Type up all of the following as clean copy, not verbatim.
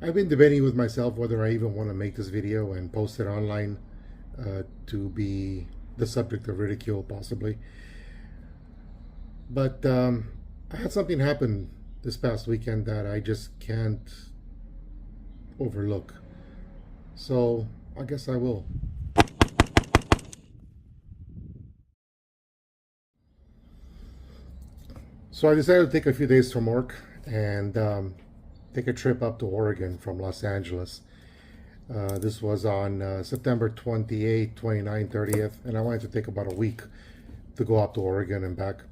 I've been debating with myself whether I even want to make this video and post it online to be the subject of ridicule, possibly. But I had something happen this past weekend that I just can't overlook. So I guess I will. So I decided to take a few days from work and take a trip up to Oregon from Los Angeles. This was on September 28th, 29th, 30th, and I wanted to take about a week to go up to Oregon and back,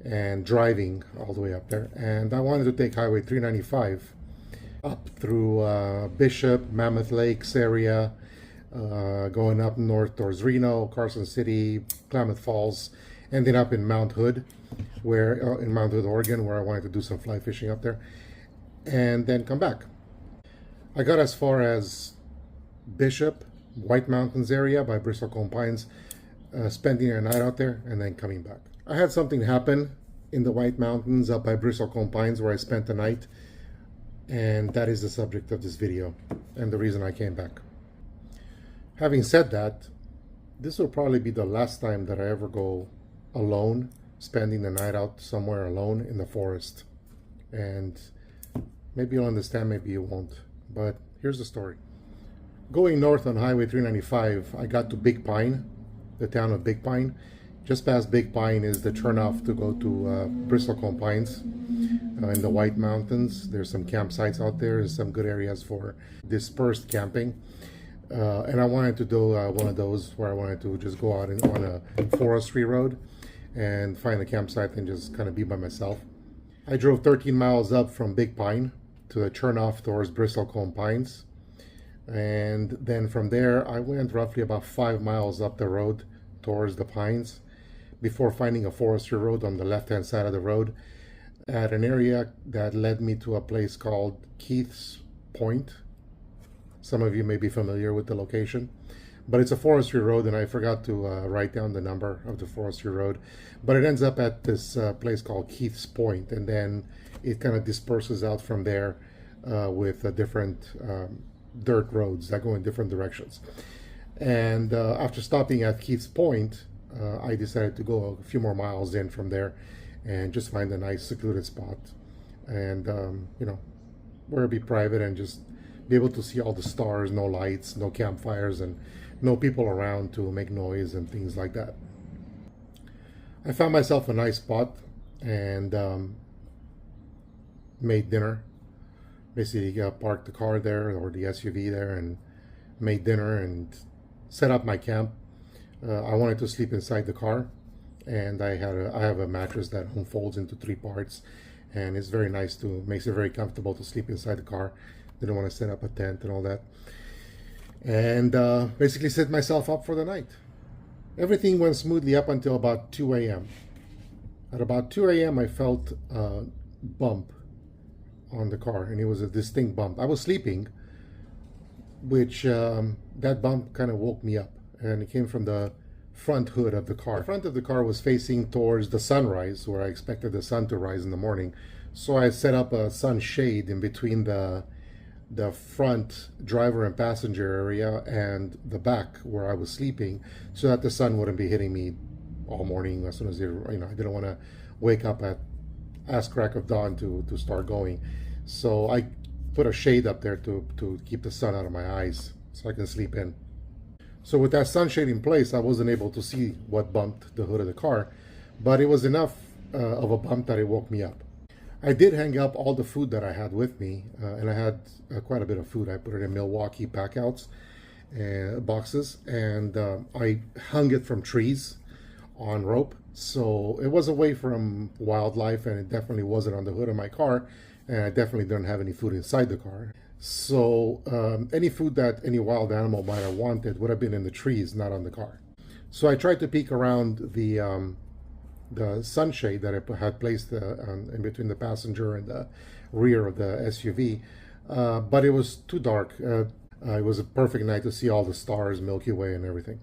and driving all the way up there. And I wanted to take Highway 395 up through Bishop, Mammoth Lakes area, going up north towards Reno, Carson City, Klamath Falls, ending up in Mount Hood, in Mount Hood, Oregon, where I wanted to do some fly fishing up there, and then come back. I got as far as Bishop, White Mountains area by Bristlecone Pines, spending a night out there, and then coming back. I had something happen in the White Mountains up by Bristlecone Pines where I spent the night, and that is the subject of this video and the reason I came back. Having said that, this will probably be the last time that I ever go alone, spending the night out somewhere alone in the forest. And maybe you'll understand, maybe you won't, but here's the story. Going north on Highway 395, I got to Big Pine, the town of Big Pine. Just past Big Pine is the turnoff to go to Bristlecone Pines in the White Mountains. There's some campsites out there. There's some good areas for dispersed camping. And I wanted to do one of those where I wanted to just go out on a forestry road and find a campsite and just kind of be by myself. I drove 13 miles up from Big Pine to the turnoff towards Bristlecone Pines. And then from there, I went roughly about 5 miles up the road towards the Pines before finding a forestry road on the left-hand side of the road at an area that led me to a place called Keith's Point. Some of you may be familiar with the location, but it's a forestry road, and I forgot to write down the number of the forestry road. But it ends up at this place called Keith's Point, and then it kind of disperses out from there with different dirt roads that go in different directions. And after stopping at Keith's Point, I decided to go a few more miles in from there and just find a nice secluded spot and where it'd be private and just be able to see all the stars, no lights, no campfires, and no people around to make noise and things like that. I found myself a nice spot and made dinner. Basically parked the car there, or the SUV there, and made dinner and set up my camp. I wanted to sleep inside the car, and I have a mattress that folds into 3 parts, and it's very nice makes it very comfortable to sleep inside the car. Didn't want to set up a tent and all that, and basically set myself up for the night. Everything went smoothly up until about 2 a.m. At about 2 a.m. I felt a bump on the car, and it was a distinct bump. I was sleeping, which that bump kind of woke me up, and it came from the front hood of the car. The front of the car was facing towards the sunrise, where I expected the sun to rise in the morning. So I set up a sunshade in between the front driver and passenger area and the back where I was sleeping, so that the sun wouldn't be hitting me all morning as soon as I didn't want to wake up at ass crack of dawn to start going. So I put a shade up there to keep the sun out of my eyes so I can sleep in. So with that sunshade in place, I wasn't able to see what bumped the hood of the car, but it was enough of a bump that it woke me up. I did hang up all the food that I had with me, and I had quite a bit of food. I put it in Milwaukee packouts and boxes, and I hung it from trees on rope, so it was away from wildlife, and it definitely wasn't on the hood of my car, and I definitely didn't have any food inside the car. So any food that any wild animal might have wanted would have been in the trees, not on the car. So I tried to peek around the sunshade that I had placed in between the passenger and the rear of the SUV, but it was too dark. It was a perfect night to see all the stars, Milky Way, and everything.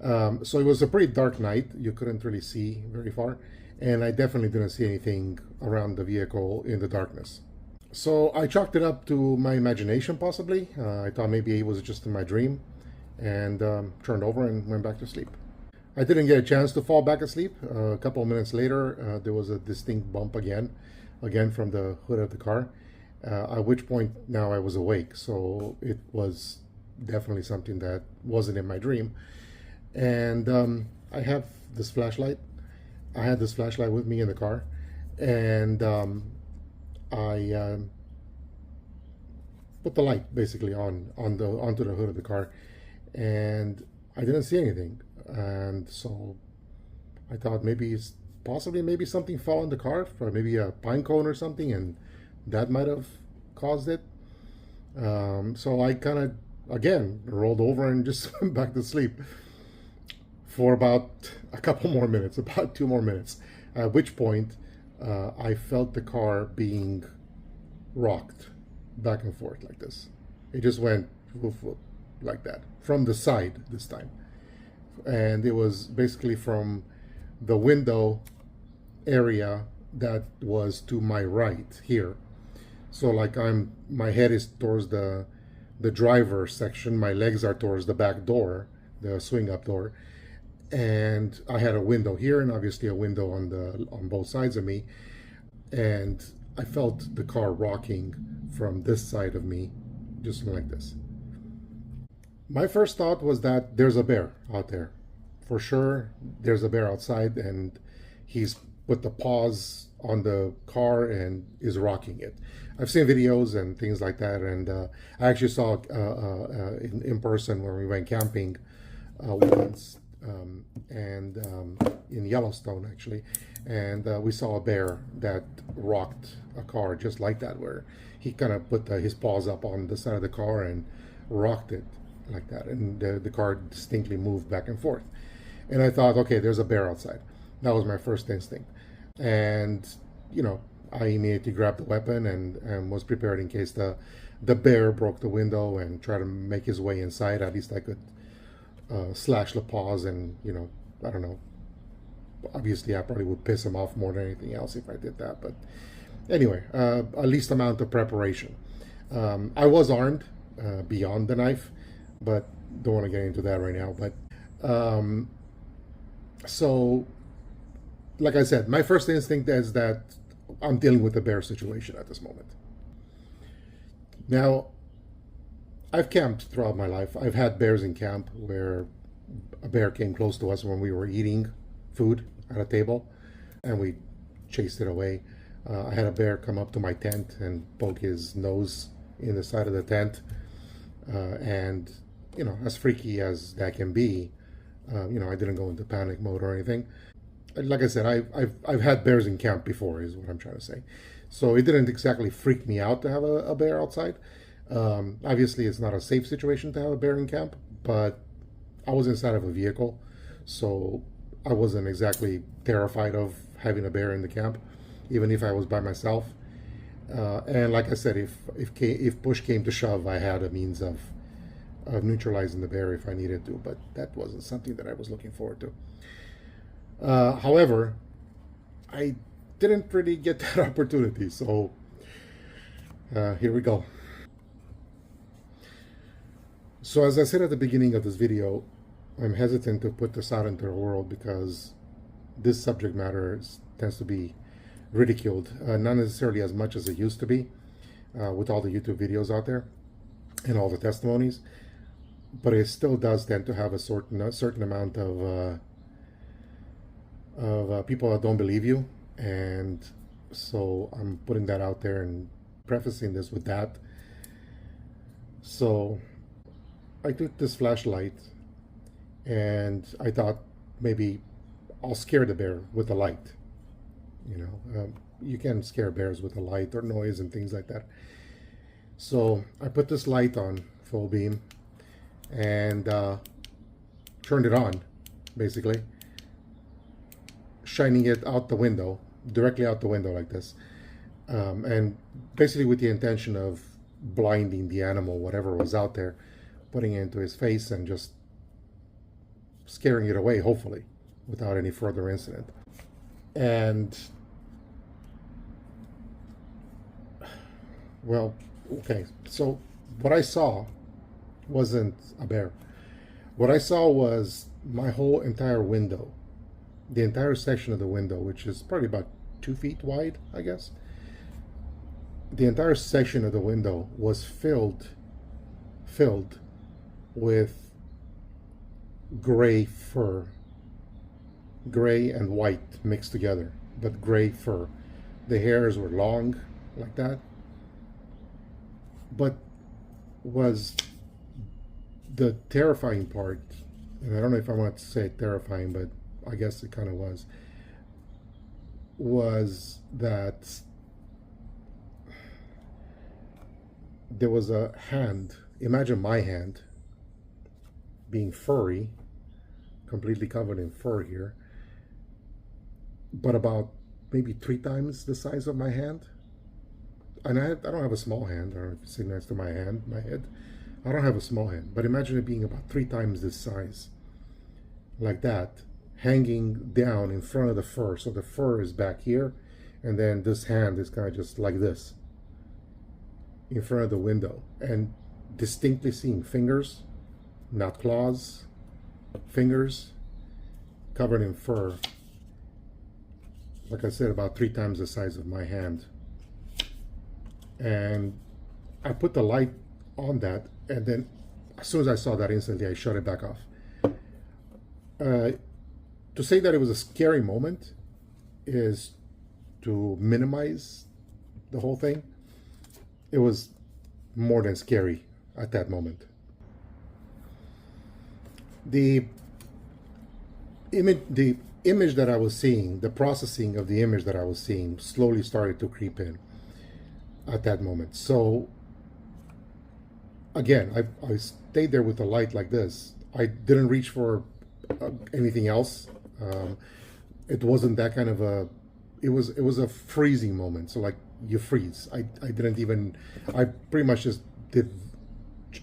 So it was a pretty dark night. You couldn't really see very far, and I definitely didn't see anything around the vehicle in the darkness. So I chalked it up to my imagination, possibly. I thought maybe it was just in my dream, and turned over and went back to sleep. I didn't get a chance to fall back asleep. A couple of minutes later, there was a distinct bump again from the hood of the car. At which point now I was awake, so it was definitely something that wasn't in my dream. And I have this flashlight. I had this flashlight with me in the car, and I put the light basically onto the hood of the car, and I didn't see anything. And so I thought maybe it's possibly maybe something fell on the car, or maybe a pine cone or something, and that might have caused it. So I kind of again rolled over and just went back to sleep for about a couple more minutes, about 2 more minutes. At which point, I felt the car being rocked back and forth like this. It just went woof, woof, like that from the side this time, and it was basically from the window area that was to my right here. So like my head is towards the driver section, my legs are towards the back door, the swing up door, and I had a window here and obviously a window on both sides of me, and I felt the car rocking from this side of me, just like this. My first thought was that there's a bear out there. For sure, there's a bear outside, and he's put the paws on the car and is rocking it. I've seen videos and things like that, and I actually saw in person when we went camping once, and in Yellowstone actually, and we saw a bear that rocked a car just like that, where he kind of put his paws up on the side of the car and rocked it like that, and the car distinctly moved back and forth. And I thought, okay, there's a bear outside. That was my first instinct, and I immediately grabbed the weapon and was prepared in case the bear broke the window and tried to make his way inside. At least I could slash the paws, and I don't know. Obviously, I probably would piss him off more than anything else if I did that. But anyway, a least amount of preparation. I was armed beyond the knife, but don't want to get into that right now. But so, like I said, my first instinct is that I'm dealing with a bear situation at this moment. Now, I've camped throughout my life. I've had bears in camp where a bear came close to us when we were eating food at a table, and we chased it away. I had a bear come up to my tent and poke his nose in the side of the tent, and as freaky as that can be, I didn't go into panic mode or anything. Like I said, I've had bears in camp before, is what I'm trying to say. So it didn't exactly freak me out to have a bear outside. Obviously, it's not a safe situation to have a bear in camp, but I was inside of a vehicle, so I wasn't exactly terrified of having a bear in the camp, even if I was by myself. And like I said, if push came to shove, I had a means of neutralizing the bear if I needed to, but that wasn't something that I was looking forward to. However, I didn't really get that opportunity, so here we go. So as I said at the beginning of this video, I'm hesitant to put this out into the world because this subject matter tends to be ridiculed, not necessarily as much as it used to be with all the YouTube videos out there and all the testimonies, but it still does tend to have a certain amount of people that don't believe you, and so I'm putting that out there and prefacing this with that. So I took this flashlight and I thought maybe I'll scare the bear with the light. You can scare bears with a light or noise and things like that. So I put this light on full beam and turned it on, basically, shining it out the window, directly out the window like this, and basically with the intention of blinding the animal, whatever was out there, putting it into his face and just scaring it away, hopefully, without any further incident. And Well, okay. So what I saw wasn't a bear. What I saw was my whole entire window, the entire section of the window, which is probably about 2 feet wide, I guess. The entire section of the window was filled with gray fur, gray and white mixed together, but gray fur. The hairs were long like that, but was the terrifying part, and I don't know if I want to say terrifying, but I guess it kind of was that there was a hand. Imagine my hand being furry, completely covered in fur here, but about maybe 3 times the size of my hand. And I don't have a small hand. I don't know if you see next to my hand, my head. I don't have a small hand, but imagine it being about 3 times this size, like that, hanging down in front of the fur. So the fur is back here, and then this hand is kind of just like this in front of the window, and distinctly seeing fingers, not claws, fingers covered in fur. Like I said, about 3 times the size of my hand. And I put the light on that, and then as soon as I saw that, instantly I shut it back off. To say that it was a scary moment is to minimize the whole thing. It was more than scary at that moment. The image that I was seeing, the processing of the image that I was seeing slowly started to creep in at that moment. So again, I stayed there with the light like this. I didn't reach for anything else. It wasn't that kind of a, it was a freezing moment. So like you freeze. I didn't even, I pretty much just did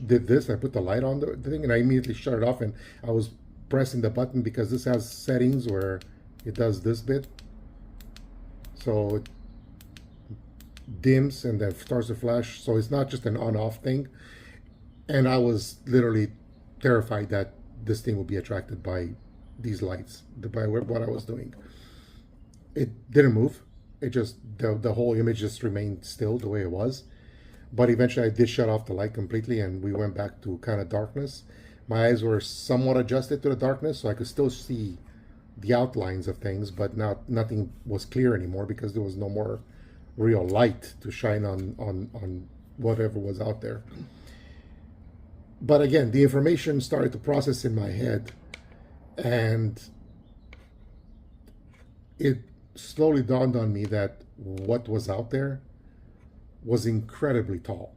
this. I put the light on the thing, and I immediately shut it off, and I was pressing the button because this has settings where it does this bit. So it dims and then starts to flash. So it's not just an on-off thing. And I was literally terrified that this thing would be attracted by these lights, by what I was doing. It didn't move. It just, the whole image just remained still the way it was. But eventually I did shut off the light completely, and we went back to kind of darkness. My eyes were somewhat adjusted to the darkness, so I could still see the outlines of things, but nothing was clear anymore because there was no more real light to shine on whatever was out there. But again, the information started to process in my head, and it slowly dawned on me that what was out there was incredibly tall.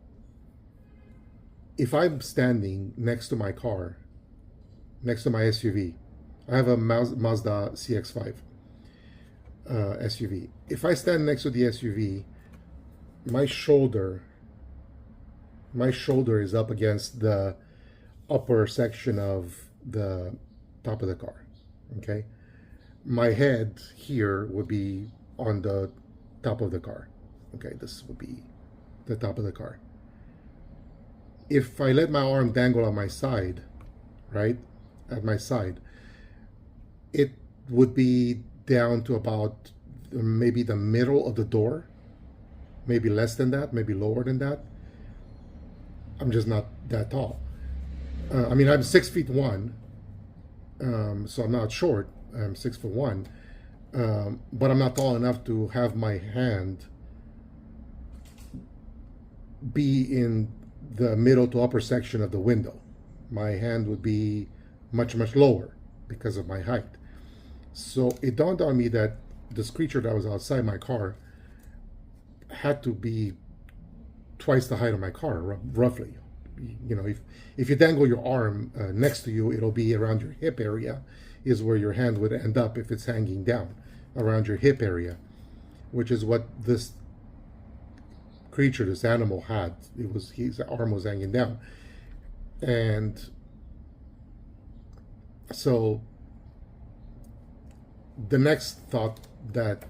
If I'm standing next to my car, next to my SUV, I have a Mazda CX-5 SUV. If I stand next to the SUV, my shoulder is up against the upper section of the top of the car. Okay, my head here would be on the top of the car. Okay, this would be the top of the car. If I let my arm dangle on my side, right, at my side, it would be down to about maybe the middle of the door, maybe less than that, maybe lower than that. I'm just not that tall. I mean, I'm 6'1", so I'm not short. I'm 6'1", but I'm not tall enough to have my hand be in the middle to upper section of the window. My hand would be much, much lower because of my height. So it dawned on me that this creature that was outside my car had to be twice the height of my car, roughly. You know, if you dangle your arm next to you, it'll be around your hip area, is where your hand would end up if it's hanging down, around your hip area, which is what this creature, this animal had. It was, his arm was hanging down. And so the next thought that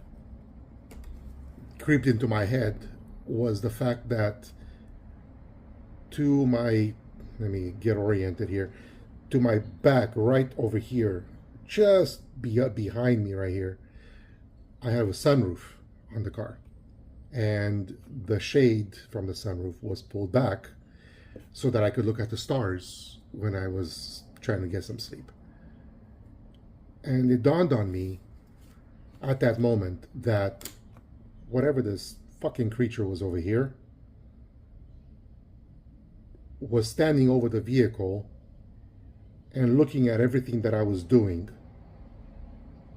creeped into my head was the fact that to my, let me get oriented here, to my back, right over here, just behind me right here, I have a sunroof on the car. And the shade from the sunroof was pulled back so that I could look at the stars when I was trying to get some sleep. And it dawned on me at that moment that whatever this fucking creature was over here was standing over the vehicle and looking at everything that I was doing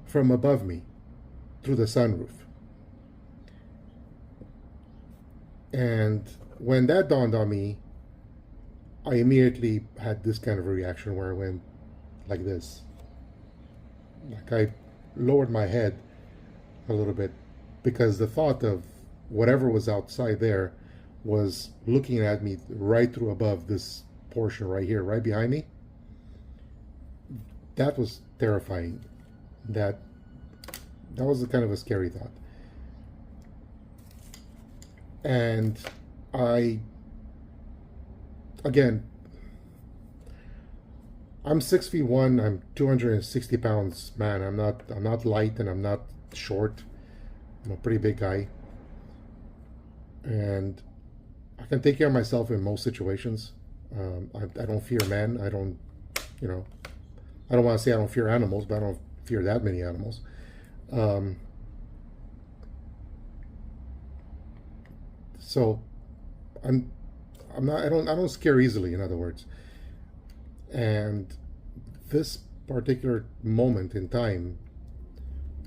from above me through the sunroof. And when that dawned on me, I immediately had this kind of a reaction where I went like this. Like I lowered my head a little bit because the thought of whatever was outside there was looking at me right through above this portion right here, right behind me. That was terrifying. That was a kind of a scary thought. And again, I'm 6'1", I'm 260 pounds, man. I'm not light and I'm not short. I'm a pretty big guy. And I can take care of myself in most situations. I don't fear men. I don't want to say I don't fear animals, but I don't fear that many animals. So I don't scare easily, in other words. And this particular moment in time,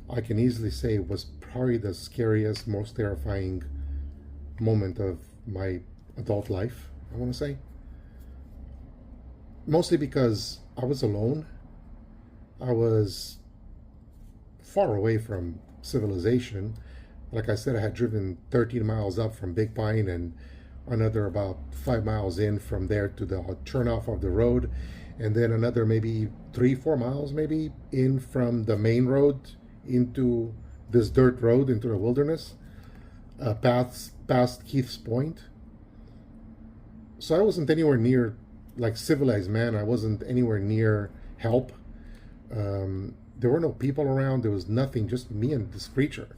I can easily say was probably the scariest, most terrifying moment of my adult life, I want to say. Mostly because I was alone. I was far away from civilization. Like I said, I had driven 13 miles up from Big Pine and another about 5 miles in from there to the turnoff of the road, and then another maybe 3-4 miles maybe in from the main road into this dirt road into the wilderness, past Keith's Point. So I wasn't anywhere near like civilized man. I wasn't anywhere near help. There were no people around. There was nothing, just me and this creature.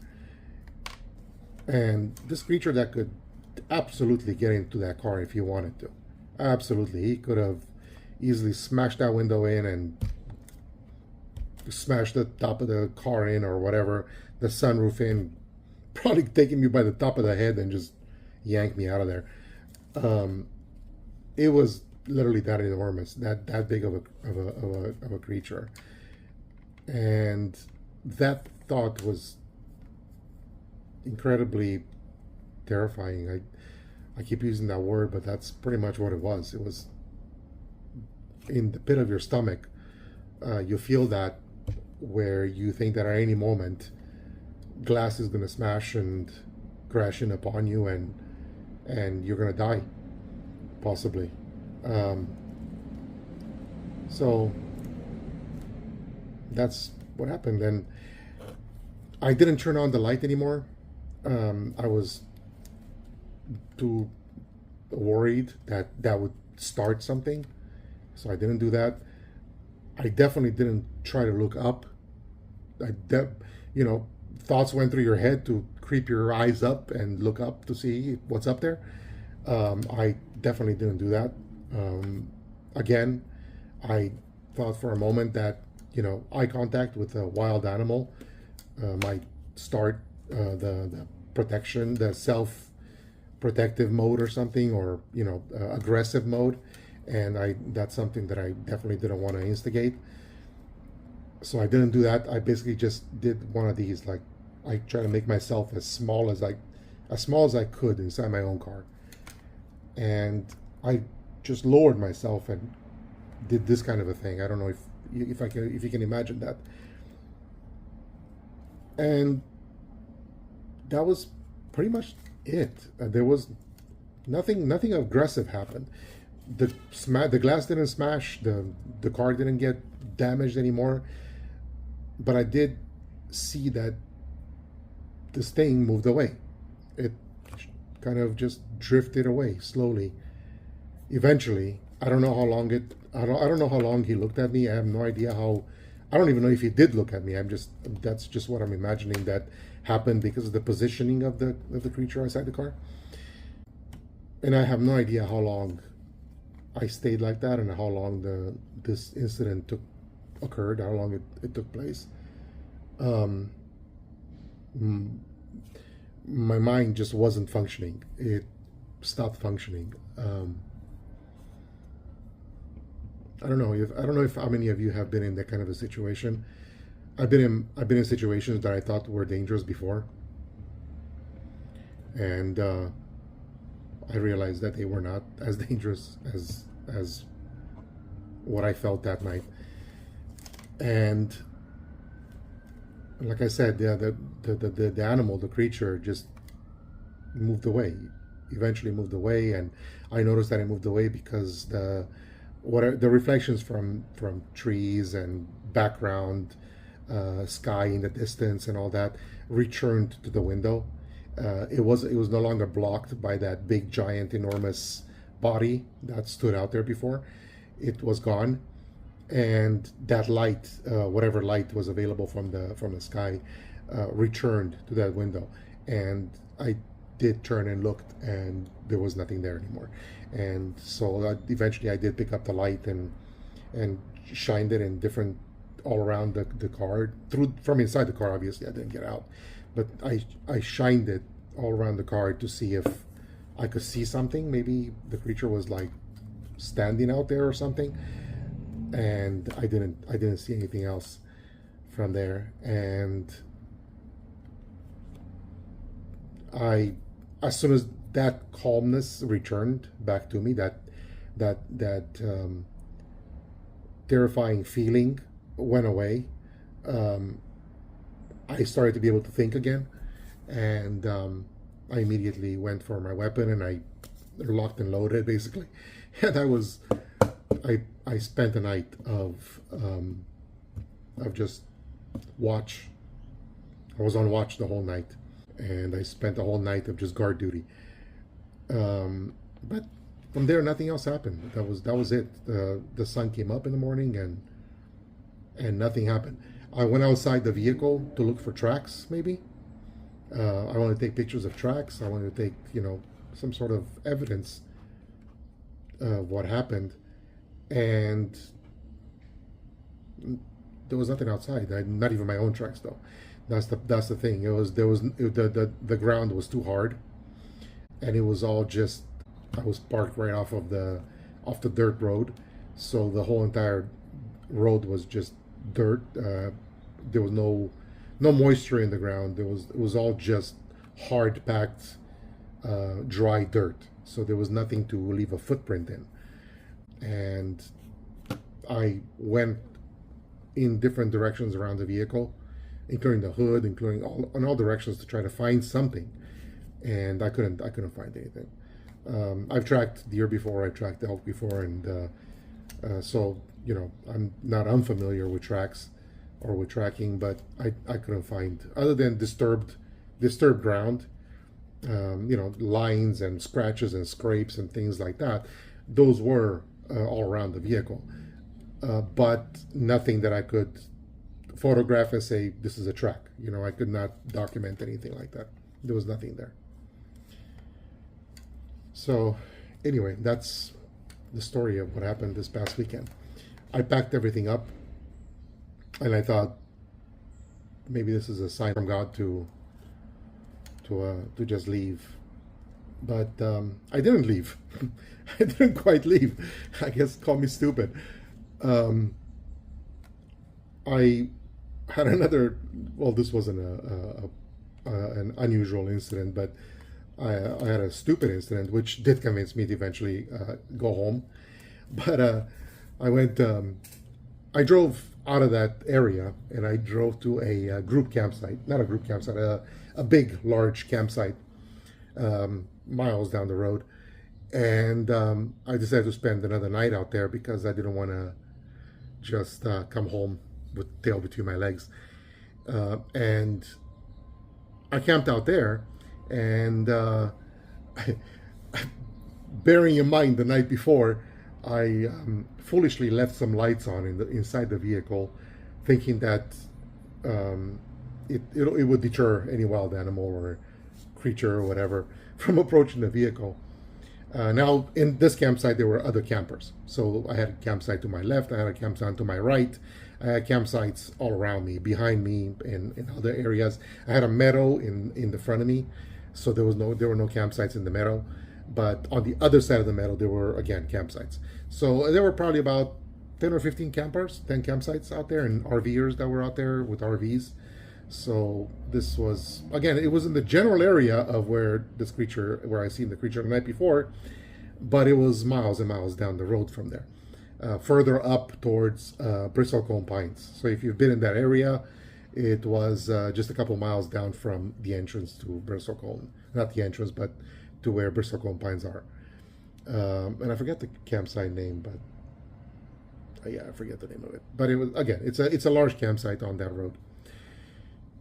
And this creature that could absolutely get into that car if he wanted to. Absolutely. He could have easily smashed that window in and smashed the top of the car in or whatever, the sunroof in, probably taking me by the top of the head and just yanked me out of there. It was literally that enormous, that big of a creature. And that thought was incredibly terrifying. I keep using that word, but that's pretty much what it was. It was in the pit of your stomach. You feel that where you think that at any moment glass is going to smash and crash in upon you and you're going to die, possibly. So that's what happened. And I didn't turn on the light anymore. I was too worried that would start something, so I didn't do that. I definitely didn't try to look up. Thoughts went through your head to creep your eyes up and look up to see what's up there. I definitely didn't do that. Again, I thought for a moment that eye contact with a wild animal might start the protection, the self-protective mode or something, or aggressive mode, and that's something that I definitely didn't want to instigate. So I didn't do that. I basically just did one of these, like I try to make myself as small as I could inside my own car, and I just lowered myself and did this kind of a thing. I don't know if you can imagine that. And that was pretty much it. There was nothing aggressive happened. The glass didn't smash. The car didn't get damaged anymore. But I did see that this thing moved away. It kind of just drifted away slowly. Eventually, I don't know how long it. I don't know how long he looked at me. I have no idea how. I don't even know if he did look at me. I'm just. That's just what I'm imagining that happened because of the positioning of the creature outside the car. And I have no idea how long I stayed like that and how long this incident occurred. How long it took place. Um, my mind just wasn't functioning. It stopped functioning. I don't know if how many of you have been in that kind of a situation. I've been in situations that I thought were dangerous before, and I realized that they were not as dangerous as what I felt that night. And like I said, yeah, the animal, the creature, just moved away. Eventually moved away, and I noticed that it moved away because the reflections from trees and background, sky in the distance and all that returned to the window. It was no longer blocked by that big giant enormous body that stood out there before. It was gone, and that light, whatever light was available from the sky, returned to that window. And I did turn and looked, and there was nothing there anymore. And so eventually I did pick up the light and shined it in different all around the car, through from inside the car. Obviously I didn't get out, but I shined it all around the car to see if I could see something. Maybe the creature was like standing out there or something, and I didn't see anything else from there. And I, as soon as that calmness returned back to me, that terrifying feeling went away. I started to be able to think again, and I immediately went for my weapon and I locked and loaded basically. And I spent a night of just watch. I was on watch the whole night, and I spent the whole night of just guard duty. But from there, nothing else happened. That was it. The sun came up in the morning, and nothing happened. I went outside the vehicle to look for tracks. Maybe I want to take pictures of tracks. I want to take some sort of evidence of what happened, and there was nothing outside. Not even my own tracks, though. That's the thing. The ground was too hard, and it was all just. I was parked right off the dirt road, so the whole entire road was just dirt. There was no moisture in the ground. It was all just hard packed, dry dirt. So there was nothing to leave a footprint in. And I went in different directions around the vehicle, including the hood, including in all directions to try to find something, and I couldn't find anything. I've tracked deer before, I've tracked elk before, and so I'm not unfamiliar with tracks or with tracking, but I couldn't find, other than disturbed ground, lines and scratches and scrapes and things like that. Those were all around the vehicle, but nothing that I could photograph and say this is a track. I could not document anything like that. There was nothing there. So anyway, that's the story of what happened this past weekend. I packed everything up, and I thought maybe this is a sign from God to just leave. But I didn't leave. I didn't quite leave. I guess call me stupid. I had another. Well, this wasn't an unusual incident, but I had a stupid incident which did convince me to eventually go home. But I went. I drove out of that area and I drove to a group campsite. Not a group campsite. A big, large campsite, miles down the road. And I decided to spend another night out there because I didn't want to just come home with tail between my legs. And I camped out there, and bearing in mind the night before, I foolishly left some lights on inside the vehicle, thinking that it would deter any wild animal or creature or whatever from approaching the vehicle. Now, in this campsite, there were other campers. So I had a campsite to my left, I had a campsite to my right, I had campsites all around me, behind me, in other areas. I had a meadow in the front of me, so there were no campsites in the meadow. But on the other side of the meadow, there were again campsites. So there were probably about 10 or 15 campers, 10 campsites out there, and RVers that were out there with RVs. So this was, again, it was in the general area of where I seen the creature the night before, but it was miles and miles down the road from there, further up towards Bristlecone Pines. So if you've been in that area, it was just a couple miles down from the entrance to Bristlecone. Not the entrance, but to where Bristlecone Pines are. And I forget the campsite name, but yeah, I forget the name of it. But it was, again, it's a large campsite on that road.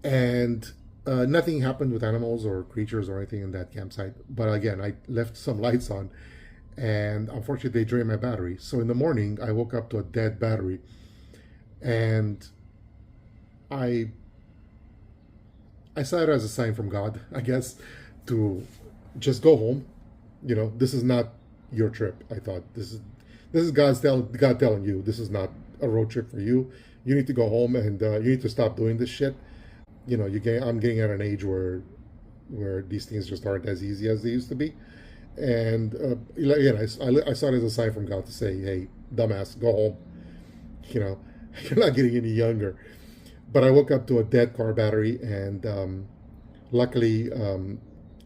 And nothing happened with animals or creatures or anything in that campsite. But again, I left some lights on, and unfortunately, they drained my battery. So in the morning, I woke up to a dead battery, and I saw it as a sign from God, I guess, to just go home. You know, this is not your trip. I thought this is God telling you this is not a road trip for you. You need to go home, and you need to stop doing this shit. You know, I'm getting at an age where these things just aren't as easy as they used to be. And again, I saw it as a sign from God to say, hey, dumbass, go home. You know, you're not getting any younger. But I woke up to a dead car battery, and luckily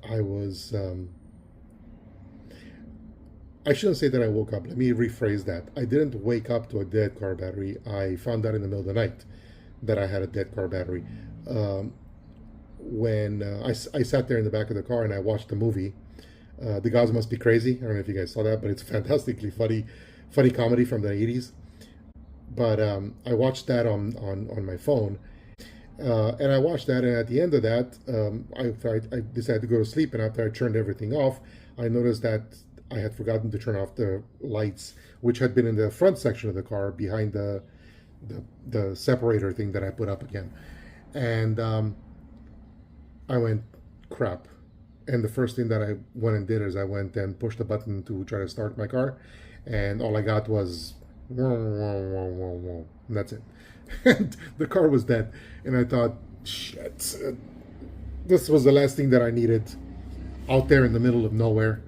I was... I shouldn't say that I woke up. Let me rephrase that. I didn't wake up to a dead car battery. I found out in the middle of the night that I had a dead car battery. When I sat there in the back of the car and I watched the movie, The Gods Must Be Crazy. I don't know if you guys saw that, but it's fantastically funny comedy from the 80s. But I watched that on my phone, and I watched that, and at the end of that, I decided to go to sleep, and after I turned everything off, I noticed that I had forgotten to turn off the lights, which had been in the front section of the car behind the separator thing that I put up again. And I went, crap. And the first thing that I went and did is I went and pushed the button to try to start my car, and all I got was and that's it. And the car was dead. And I thought, shit, this was the last thing that I needed out there in the middle of nowhere.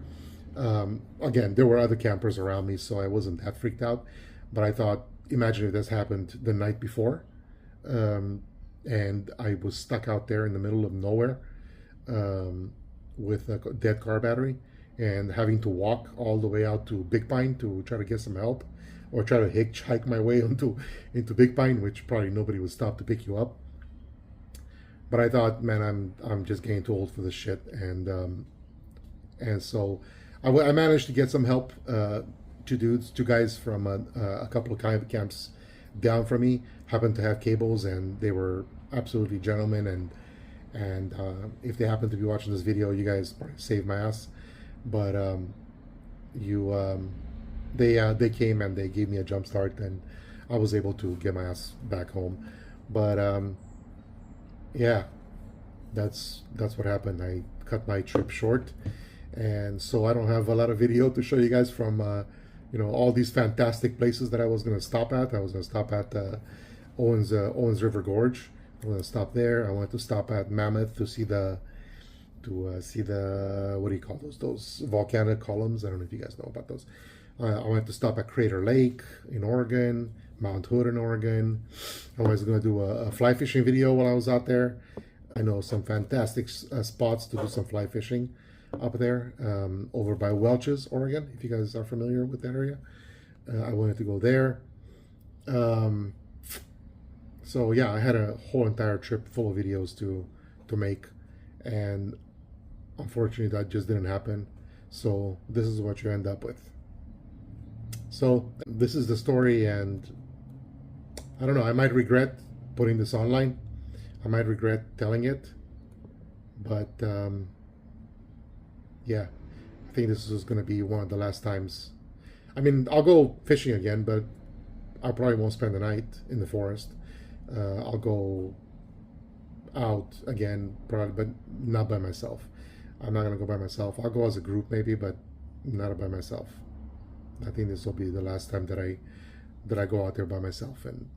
Again, there were other campers around me, so I wasn't that freaked out. But I thought, imagine if this happened the night before, and I was stuck out there in the middle of nowhere with a dead car battery, and having to walk all the way out to Big Pine to try to get some help, or try to hitchhike my way into Big Pine, which probably nobody would stop to pick you up. But I thought, man, I'm just getting too old for this shit, and so I managed to get some help. Two guys from a couple of camps down from me happened to have cables, and they were absolutely gentlemen, and if they happen to be watching this video, you guys probably saved my ass. But they came and they gave me a jump start, and I was able to get my ass back home. But yeah, that's what happened. I cut my trip short, and so I don't have a lot of video to show you guys from all these fantastic places that I was going to stop at. I was going to stop at Owens River Gorge. I was going to stop there. I wanted to stop at Mammoth to see the what do you call those volcanic columns. I don't know if you guys know about those. I wanted to stop at Crater Lake in Oregon, Mount Hood in Oregon. I was going to do a fly fishing video while I was out there. I know some fantastic spots to do some fly fishing up there, over by Welch's, Oregon, if you guys are familiar with that area. I wanted to go there. So yeah, I had a whole entire trip full of videos to make, and unfortunately that just didn't happen. So this is what you end up with. So this is the story, and I don't know, I might regret putting this online. I might regret telling it, but yeah, think this is going to be one of the last times. I mean, I'll go fishing again, but I probably won't spend the night in the forest. I'll go out again, probably, but not by myself. I'm not gonna go by myself. I'll go as a group maybe, but not by myself. I think this will be the last time that I go out there by myself and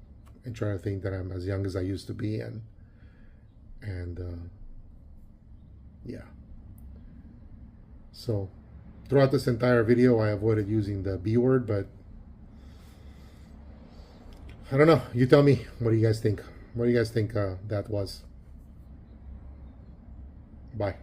try to think that I'm as young as I used to be and yeah. So throughout this entire video, I avoided using the B word, but I don't know. You tell me. What do you guys think? What do you guys think that was? Bye.